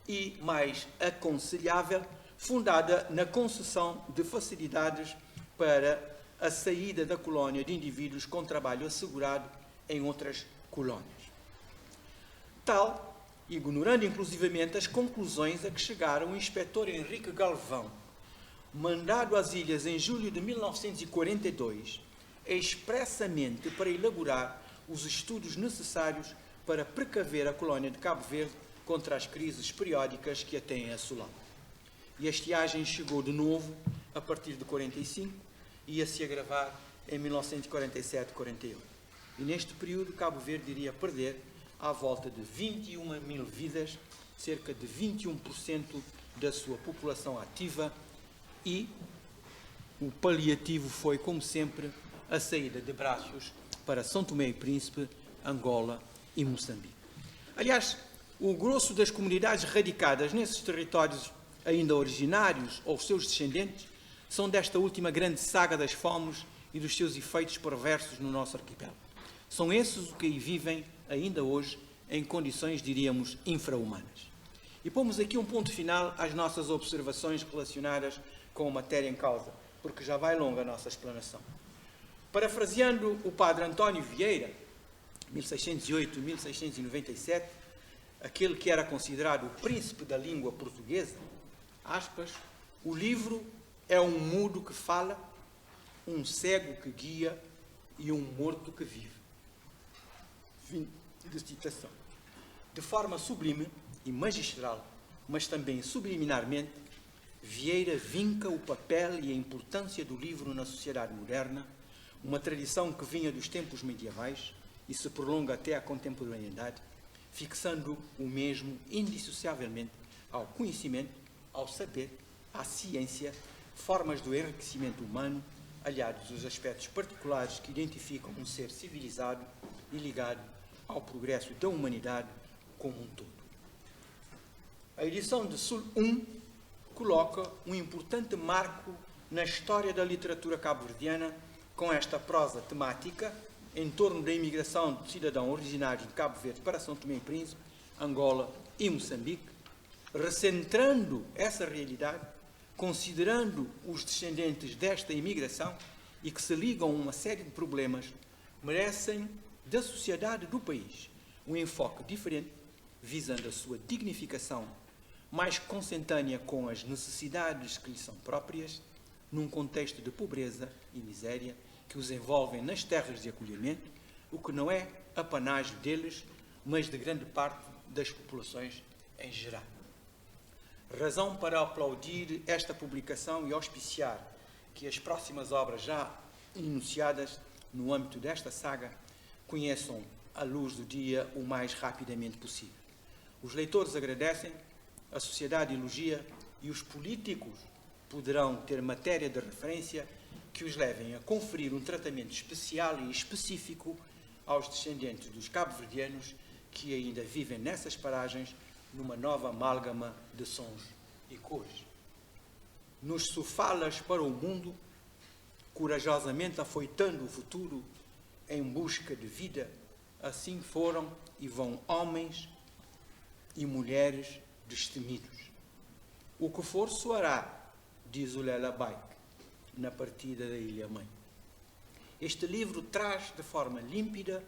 e, mais aconselhável, fundada na concessão de facilidades para a saída da colónia de indivíduos com trabalho assegurado em outras colónias. Tal, ignorando inclusivamente as conclusões a que chegara o inspetor Henrique Galvão, mandado às ilhas em julho de 1942, expressamente para elaborar os estudos necessários para precaver a colónia de Cabo Verde contra as crises periódicas que a têm assolado. E a estiagem chegou de novo a partir de 45 e ia se agravar em 1947-48. E neste período Cabo Verde iria perder à volta de 21 mil vidas, cerca de 21% da sua população ativa, e o paliativo foi, como sempre, a saída de braços para São Tomé e Príncipe, Angola e Moçambique. Aliás, o grosso das comunidades radicadas nesses territórios ainda originários ou seus descendentes são desta última grande saga das fomes e dos seus efeitos perversos no nosso arquipélago. São esses os que aí vivem ainda hoje em condições, diríamos, infra-humanas. E pomos aqui um ponto final às nossas observações relacionadas com a matéria em causa, porque já vai longa a nossa explanação. Parafraseando o padre António Vieira, 1608-1697, aquele que era considerado o príncipe da língua portuguesa, aspas, o livro é um mudo que fala, um cego que guia e um morto que vive. Fim de citação. De forma sublime e magistral, mas também subliminarmente, Vieira vinca o papel e a importância do livro na sociedade moderna, uma tradição que vinha dos tempos medievais e se prolonga até à contemporaneidade, fixando o mesmo indissociavelmente ao conhecimento, ao saber, à ciência, formas do enriquecimento humano, aliados aos aspectos particulares que identificam um ser civilizado e ligado ao progresso da humanidade como um todo. A edição de Sul I coloca um importante marco na história da literatura cabo-verdiana com esta prosa temática em torno da imigração de cidadãos originários de Cabo Verde para São Tomé e Príncipe, Angola e Moçambique, recentrando essa realidade, considerando os descendentes desta imigração e que se ligam a uma série de problemas, merecem da sociedade do país um enfoque diferente, visando a sua dignificação mais consentânea com as necessidades que lhe são próprias, num contexto de pobreza e miséria que os envolvem nas terras de acolhimento, o que não é apanágio deles, mas de grande parte das populações em geral. Razão para aplaudir esta publicação e auspiciar que as próximas obras já enunciadas no âmbito desta saga conheçam a luz do dia o mais rapidamente possível. Os leitores agradecem, a sociedade elogia e os políticos poderão ter matéria de referência que os levem a conferir um tratamento especial e específico aos descendentes dos cabo-verdianos que ainda vivem nessas paragens numa nova amálgama de sons e cores. Nos sofalas para o mundo, corajosamente afoitando o futuro em busca de vida, assim foram e vão homens e mulheres destemidos. O que for soará, diz o Lela Baik, na partida da Ilha-Mãe. Este livro traz de forma límpida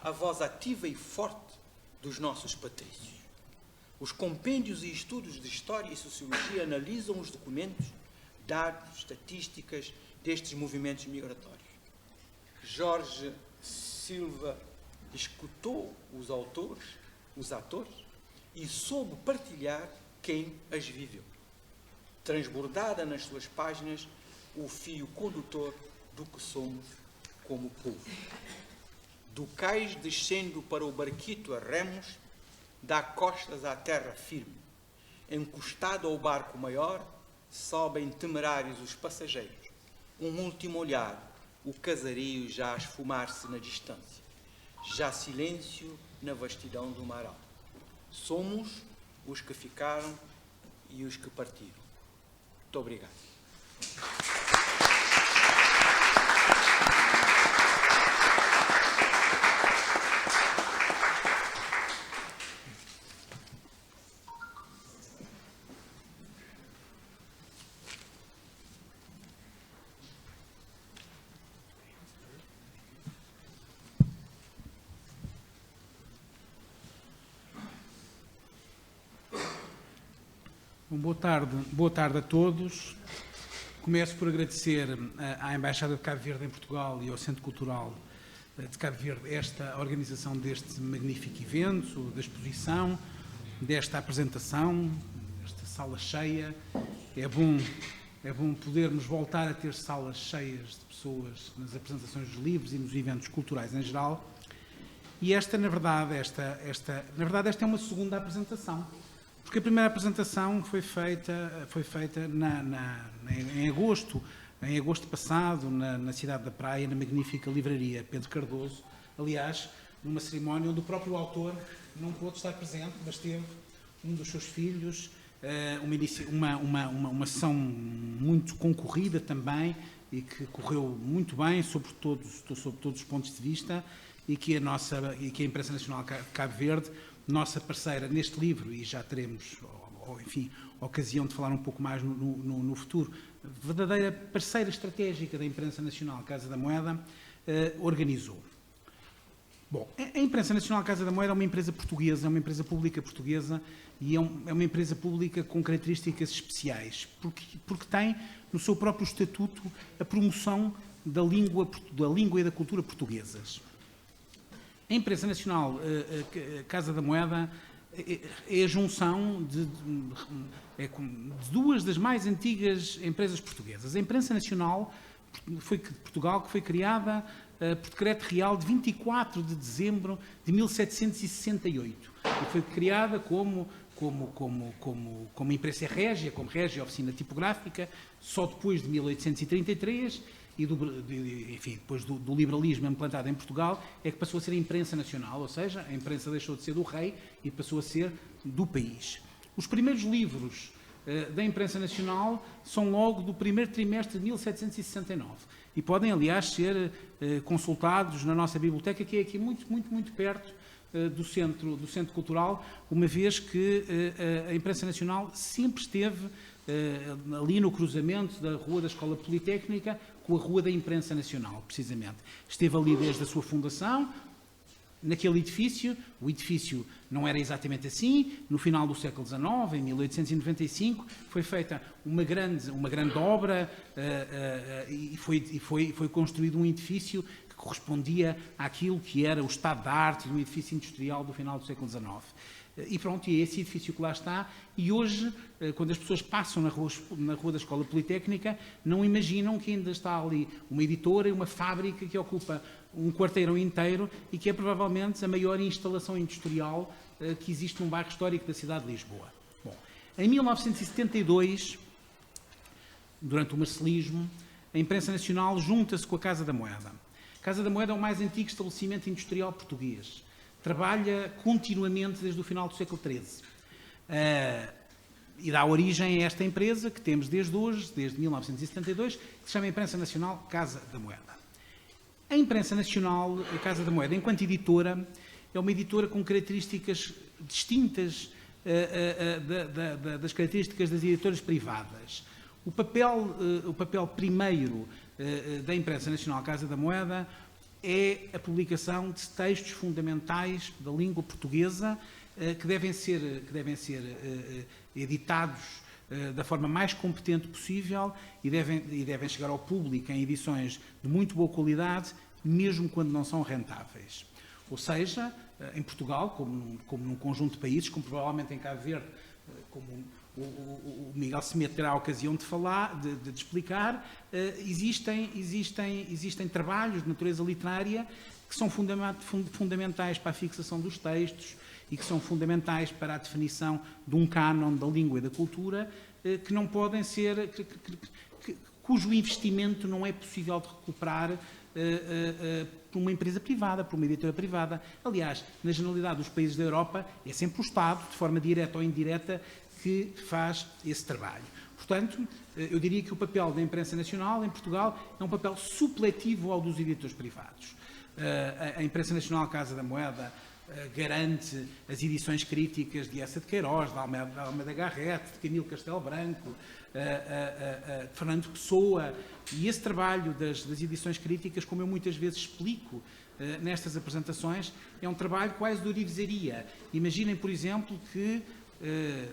a voz ativa e forte dos nossos patrícios. Os compêndios e estudos de História e Sociologia analisam os documentos, dados, estatísticas destes movimentos migratórios. Jorge Silva escutou os atores e soube partilhar quem as viveu. Transbordada nas suas páginas o fio condutor do que somos como povo. Do cais descendo para o barquito a remos, dá costas à terra firme. Encostado ao barco maior, sobem temerários os passageiros. Um último olhar, o casario já a esfumar-se na distância. Já silêncio na vastidão do mar alto. Somos os que ficaram e os que partiram. Muito obrigado. Boa tarde a todos. Começo por agradecer à Embaixada de Cabo Verde em Portugal e ao Centro Cultural de Cabo Verde esta organização deste magnífico evento, da exposição, desta apresentação, esta sala cheia. É bom podermos voltar a ter salas cheias de pessoas nas apresentações dos livros e nos eventos culturais em geral. E esta é uma segunda apresentação. Porque a primeira apresentação foi feita em agosto passado, na cidade da Praia, na magnífica livraria Pedro Cardoso, aliás, numa cerimónia onde o próprio autor não pôde estar presente, mas teve um dos seus filhos, uma sessão muito concorrida também e que correu muito bem sob todos os pontos de vista e que a Imprensa Nacional de Cabo Verde, nossa parceira neste livro, e já teremos, enfim, ocasião de falar um pouco mais no futuro, verdadeira parceira estratégica da Imprensa Nacional Casa da Moeda, organizou. Bom, a Imprensa Nacional Casa da Moeda é uma empresa portuguesa, é uma empresa pública portuguesa e é uma empresa pública com características especiais, porque tem no seu próprio estatuto a promoção da língua e da cultura portuguesas. A Imprensa Nacional Casa da Moeda é a junção de duas das mais antigas empresas portuguesas. A Imprensa Nacional de Portugal, que foi criada por decreto real de 24 de dezembro de 1768. E foi criada como imprensa régia, como régia oficina tipográfica, só depois de 1833, e depois do liberalismo implantado em Portugal, é que passou a ser a imprensa nacional, ou seja, a imprensa deixou de ser do rei e passou a ser do país. Os primeiros livros da imprensa nacional são logo do primeiro trimestre de 1769 e podem, aliás, ser consultados na nossa biblioteca, que é aqui muito perto do Centro Cultural, uma vez que a imprensa nacional sempre esteve ali no cruzamento da Rua da Escola Politécnica com a Rua da Imprensa Nacional, precisamente. Esteve ali desde a sua fundação, naquele edifício. O edifício não era exatamente assim. No final do século XIX, em 1895, foi feita uma grande obra e foi construído um edifício que correspondia àquilo que era o estado da arte de um edifício industrial do final do século XIX. E pronto, e é esse edifício que lá está. E hoje, quando as pessoas passam na rua da Escola Politécnica, não imaginam que ainda está ali uma editora e uma fábrica que ocupa um quarteirão inteiro e que é provavelmente a maior instalação industrial que existe num bairro histórico da cidade de Lisboa. Bom, em 1972, durante o marcelismo, a imprensa nacional junta-se com a Casa da Moeda. A Casa da Moeda é o mais antigo estabelecimento industrial português. Trabalha continuamente desde o final do século XIII. E dá origem a esta empresa que temos desde hoje, desde 1972, que se chama Imprensa Nacional Casa da Moeda. A Imprensa Nacional, a Casa da Moeda, enquanto editora, é uma editora com características distintas das características das editoras privadas. O papel primeiro da Imprensa Nacional Casa da Moeda é a publicação de textos fundamentais da língua portuguesa que devem ser editados da forma mais competente possível e devem chegar ao público em edições de muito boa qualidade, mesmo quando não são rentáveis. Ou seja, em Portugal, como num conjunto de países, como provavelmente em Cabo Verde, como o Miguel Semedo terá a ocasião de falar, de explicar, existem trabalhos de natureza literária que são fundamentais para a fixação dos textos e que são fundamentais para a definição de um cânon da língua e da cultura, que não podem ser, cujo investimento não é possível de recuperar por uma empresa privada, por uma editora privada. Aliás, na generalidade dos países da Europa, é sempre o Estado, de forma direta ou indireta, que faz esse trabalho. Portanto, eu diria que o papel da imprensa nacional em Portugal é um papel supletivo ao dos editores privados. A imprensa nacional Casa da Moeda garante as edições críticas de Essa de Queiroz, de Almeida Garrett, de Camilo Castelo Branco, de Fernando Pessoa, e esse trabalho das edições críticas, como eu muitas vezes explico nestas apresentações, é um trabalho quase de orivesaria. Imaginem, por exemplo, que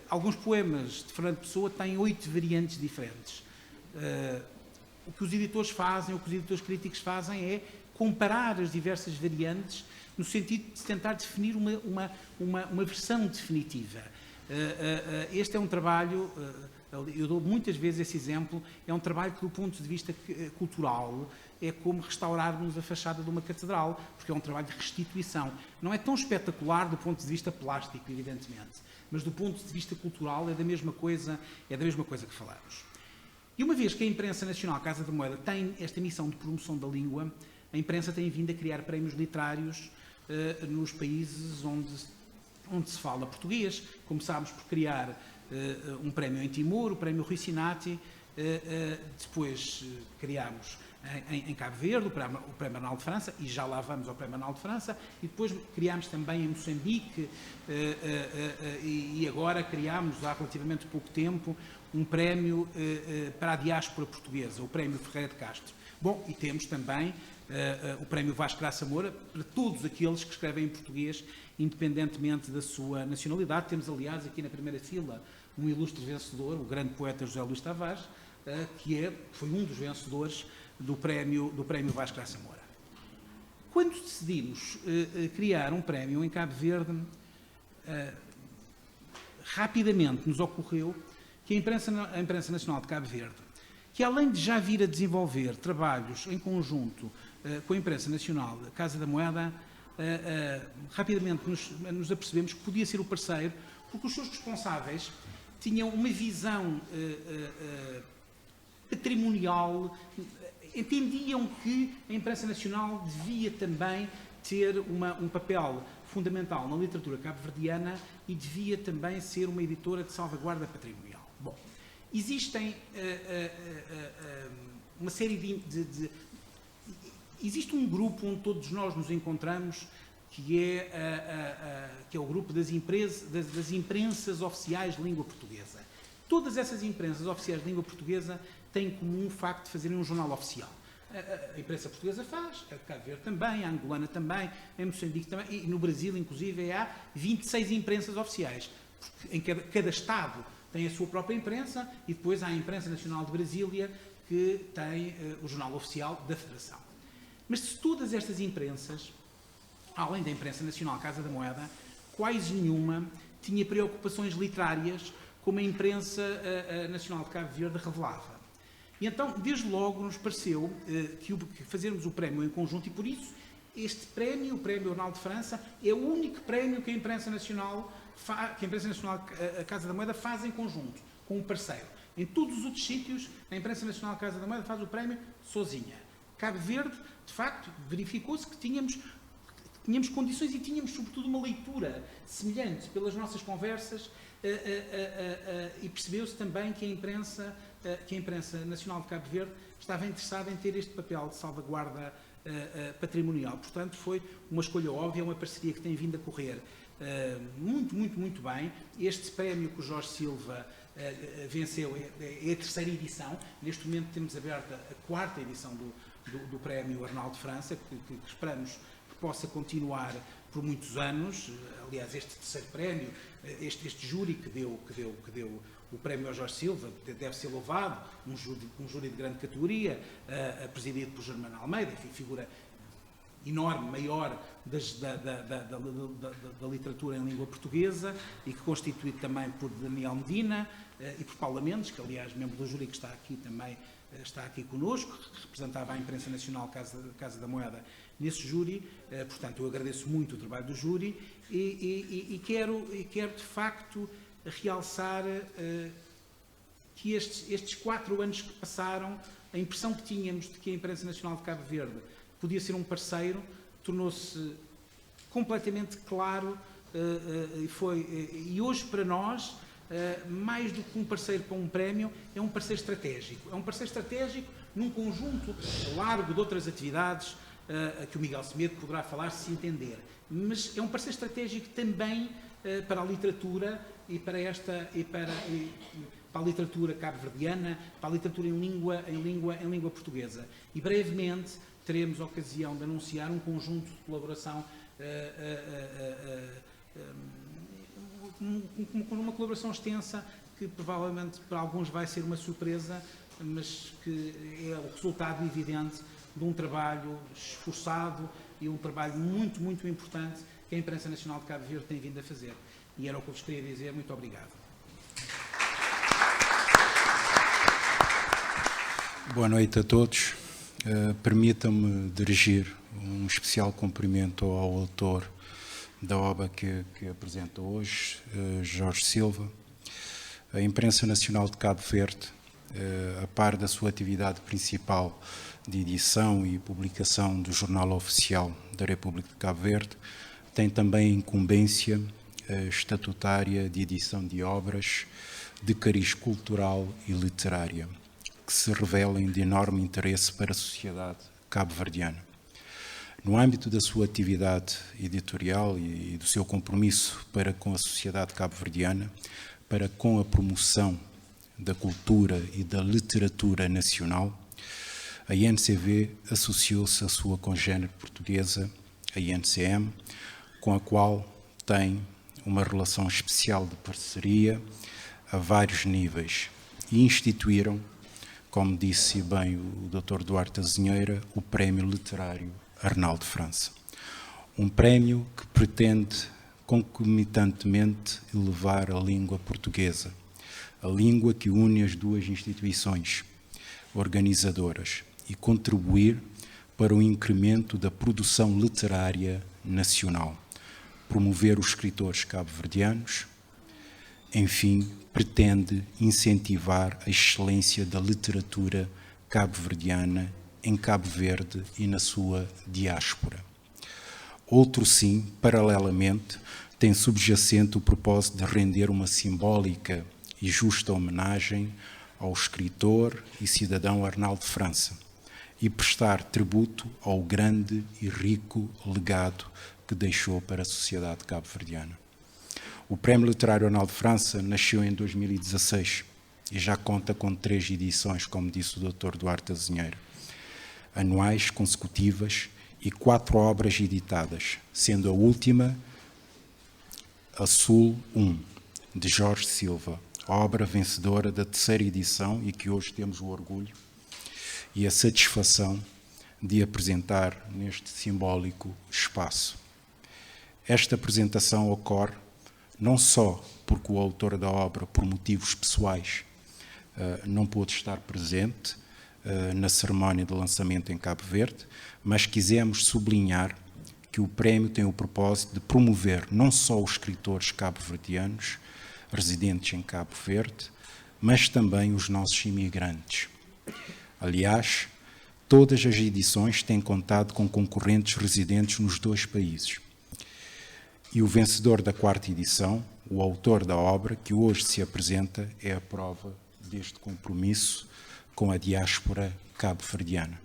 alguns poemas de Fernando Pessoa têm 8 variantes diferentes. O que os editores fazem, o que os editores críticos fazem é comparar as diversas variantes no sentido de tentar definir uma versão definitiva. Este é um trabalho, eu dou muitas vezes esse exemplo, é um trabalho que do ponto de vista cultural é como restaurarmos a fachada de uma catedral, porque é um trabalho de restituição. Não é tão espetacular do ponto de vista plástico, evidentemente, mas do ponto de vista cultural é da mesma coisa que falamos. E uma vez que a imprensa nacional Casa da Moeda tem esta missão de promoção da língua, a imprensa tem vindo a criar prémios literários nos países onde se fala português. Começámos por criar um prémio em Timor, o prémio Rui Sinati, depois criámos em Cabo Verde o prémio Arnaldo de França, e já lá vamos ao prémio Arnaldo de França, e depois criámos também em Moçambique, e agora criámos há relativamente pouco tempo um prémio para a diáspora portuguesa, o prémio Ferreira de Castro. Bom, e temos também o prémio Vasco Graça Moura para todos aqueles que escrevem em português, independentemente da sua nacionalidade. Temos, aliás, aqui na primeira fila, um ilustre vencedor, o grande poeta José Luís Tavares, que foi um dos vencedores do prémio Vasco Graça Moura. Quando decidimos criar um prémio em Cabo Verde, rapidamente nos ocorreu que a imprensa nacional de Cabo Verde, que além de já vir a desenvolver trabalhos em conjunto com a imprensa nacional Casa da Moeda, rapidamente nos apercebemos que podia ser o parceiro, porque os seus responsáveis tinham uma visão patrimonial, entendiam que a imprensa nacional devia também ter um papel fundamental na literatura cabo-verdiana e devia também ser uma editora de salvaguarda patrimonial. Bom, existem uma série existe um grupo onde todos nós nos encontramos que é o grupo das imprensas oficiais de língua portuguesa. Todas essas imprensas oficiais de língua portuguesa têm em comum o facto de fazerem um jornal oficial. A imprensa portuguesa faz, a de Cabo Verde também, a angolana também, a Moçambique também, e no Brasil, inclusive, há 26 imprensas oficiais. Em cada Estado tem a sua própria imprensa, e depois há a Imprensa Nacional de Brasília, que tem o jornal oficial da Federação. Mas se todas estas imprensas, além da Imprensa Nacional Casa da Moeda, quase nenhuma tinha preocupações literárias como a Imprensa Nacional de Cabo Verde revelava. E então, desde logo, nos pareceu que fazermos o prémio em conjunto, e por isso este prémio, o Prémio Arnaldo de França, é o único prémio que a Imprensa Nacional, a Casa da Moeda faz em conjunto, com um parceiro. Em todos os outros sítios, a Imprensa Nacional Casa da Moeda faz o prémio sozinha. Cabo Verde, de facto, verificou-se que tínhamos condições e tínhamos, sobretudo, uma leitura semelhante pelas nossas conversas e percebeu-se também que a imprensa Nacional de Cabo Verde estava interessada em ter este papel de salvaguarda patrimonial. Portanto, foi uma escolha óbvia, uma parceria que tem vindo a correr muito bem. Este prémio que o Jorge Silva venceu é a terceira edição. Neste momento temos aberta a quarta edição do Prémio Arnaldo de França, que esperamos que possa continuar por muitos anos. Aliás, este terceiro prémio, este júri que deu o prémio ao Jorge Silva, deve ser louvado, um júri de grande categoria, presidido por Germano Almeida, enfim, figura enorme, maior da literatura em língua portuguesa, e que constituído também por Daniel Medina e por Paula Mendes, que aliás, membro do júri que está aqui também, está aqui connosco, que representava a Imprensa Nacional Casa da Moeda nesse júri. Portanto, eu agradeço muito o trabalho do júri e quero de facto realçar que estes 4 anos que passaram, a impressão que tínhamos de que a Imprensa Nacional de Cabo Verde podia ser um parceiro tornou-se completamente claro e hoje para nós, mais do que um parceiro para um prémio, é um parceiro estratégico. É um parceiro estratégico num conjunto largo de outras atividades que o Miguel Semedo poderá falar se entender. Mas é um parceiro estratégico também para a literatura e para a literatura cabo-verdiana, para a literatura em língua portuguesa. E brevemente teremos a ocasião de anunciar um conjunto de colaboração, uma colaboração extensa, que provavelmente para alguns vai ser uma surpresa, mas que é o resultado evidente de um trabalho esforçado e um trabalho muito importante que a Imprensa Nacional de Cabo Verde tem vindo a fazer. E era o que eu vos queria dizer. Muito obrigado. Boa noite a todos. Permita-me dirigir um especial cumprimento ao autor da obra que apresenta hoje, Jorge Silva. A Imprensa Nacional de Cabo Verde, a par da sua atividade principal de edição e publicação do Jornal Oficial da República de Cabo Verde, tem também incumbência estatutária de edição de obras de cariz cultural e literária, que se revelem de enorme interesse para a sociedade cabo-verdiana. No âmbito da sua atividade editorial e do seu compromisso para com a sociedade cabo-verdiana, para com a promoção da cultura e da literatura nacional, a INCV associou-se à sua congénere portuguesa, a INCM, com a qual tem uma relação especial de parceria a vários níveis, e instituíram, como disse bem o Dr. Duarte Azinheira, o Prémio Literário Arnaldo de França. Um prémio que pretende concomitantemente elevar a língua portuguesa, a língua que une as duas instituições organizadoras, e contribuir para o incremento da produção literária nacional, promover os escritores cabo-verdianos. Enfim, pretende incentivar a excelência da literatura cabo-verdiana em Cabo Verde e na sua diáspora. Outro sim, paralelamente, tem subjacente o propósito de render uma simbólica e justa homenagem ao escritor e cidadão Arnaldo de França e prestar tributo ao grande e rico legado que deixou para a sociedade cabo-verdiana. O Prémio Literário Anual de França nasceu em 2016 e já conta com 3 edições, como disse o Dr. Duarte Azinheiro, anuais, consecutivas, e 4 obras editadas, sendo a última a Sul 1, de Jorge Silva, obra vencedora da 3ª edição e que hoje temos o orgulho e a satisfação de apresentar neste simbólico espaço. Esta apresentação ocorre não só porque o autor da obra, por motivos pessoais, não pôde estar presente na cerimónia de lançamento em Cabo Verde, mas quisemos sublinhar que o prémio tem o propósito de promover não só os escritores cabo-verdianos residentes em Cabo Verde, mas também os nossos imigrantes. Aliás, todas as edições têm contado com concorrentes residentes nos 2 países. E o vencedor da 4ª edição, o autor da obra, que hoje se apresenta, é a prova deste compromisso com a diáspora cabo-verdiana.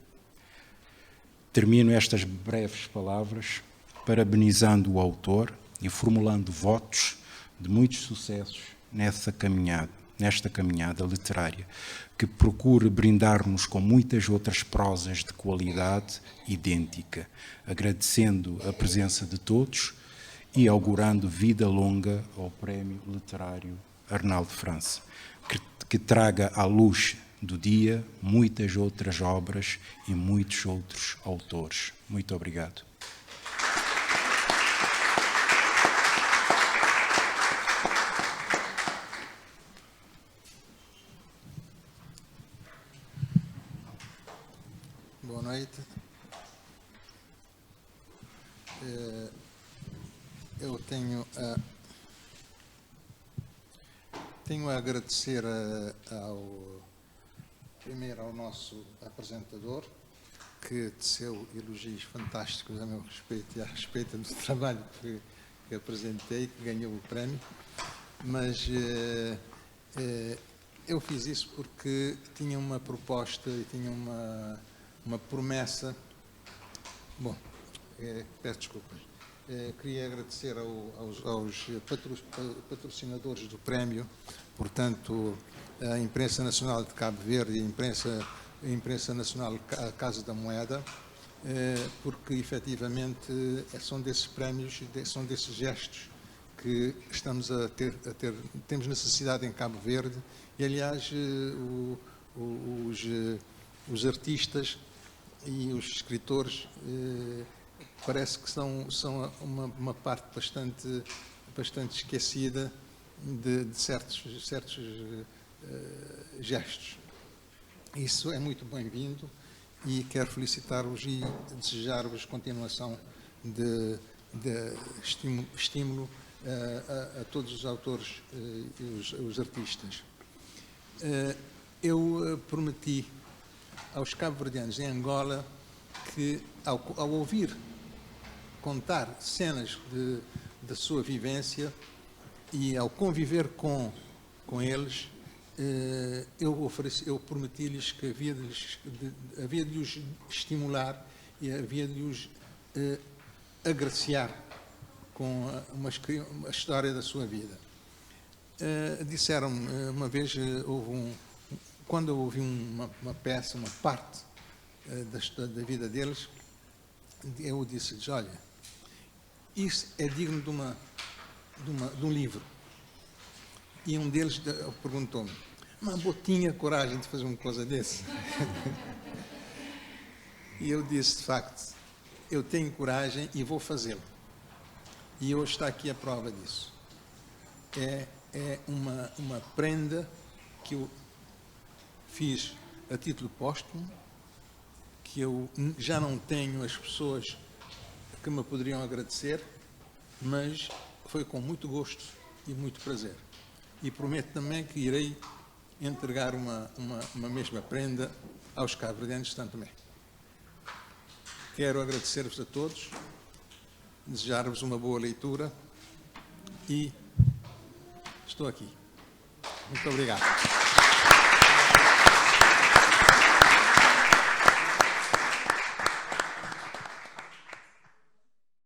Termino estas breves palavras parabenizando o autor e formulando votos de muitos sucessos nesta caminhada literária, que procure brindar-nos com muitas outras prosas de qualidade idêntica, agradecendo a presença de todos e augurando vida longa ao Prémio Literário Arnaldo França, que traga à luz do dia muitas outras obras e muitos outros autores. Muito obrigado. Boa noite. Eu tenho a agradecer primeiro ao nosso apresentador, que teceu elogios fantásticos a meu respeito e a respeito do trabalho que apresentei, que ganhou o prémio, mas eu fiz isso porque tinha uma proposta e tinha uma promessa. Bom, peço desculpas. Queria agradecer aos patrocinadores do prémio, portanto, a Imprensa Nacional de Cabo Verde e a Imprensa Nacional Casa da Moeda, porque efetivamente são desses prémios, são desses gestos que estamos temos necessidade em Cabo Verde, e aliás os artistas e os escritores parece que são uma parte bastante esquecida de certos gestos. Isso é muito bem-vindo e quero felicitar-vos e desejar-vos continuação de estímulo a todos os autores e os artistas. Eu prometi aos cabo-verdianos em Angola que, ao ouvir contar cenas da sua vivência e ao conviver com eles, eu prometi-lhes que havia de os estimular e havia de os agraciar com a história da sua vida. Disseram-me uma vez, quando eu ouvi uma peça, uma parte da vida deles, eu disse-lhes: olha, isso é digno de um livro. E um deles perguntou-me: mas tinha coragem de fazer uma coisa desse? E eu disse: de facto, eu tenho coragem e vou fazê-lo. E hoje está aqui a prova disso. É uma prenda que eu fiz a título póstumo, que eu já não tenho as pessoas que me poderiam agradecer, mas foi com muito gosto e muito prazer. E prometo também que irei entregar uma mesma prenda aos cabo-verdianos de Santo Tomé. Quero agradecer-vos a todos, desejar-vos uma boa leitura e estou aqui. Muito obrigado.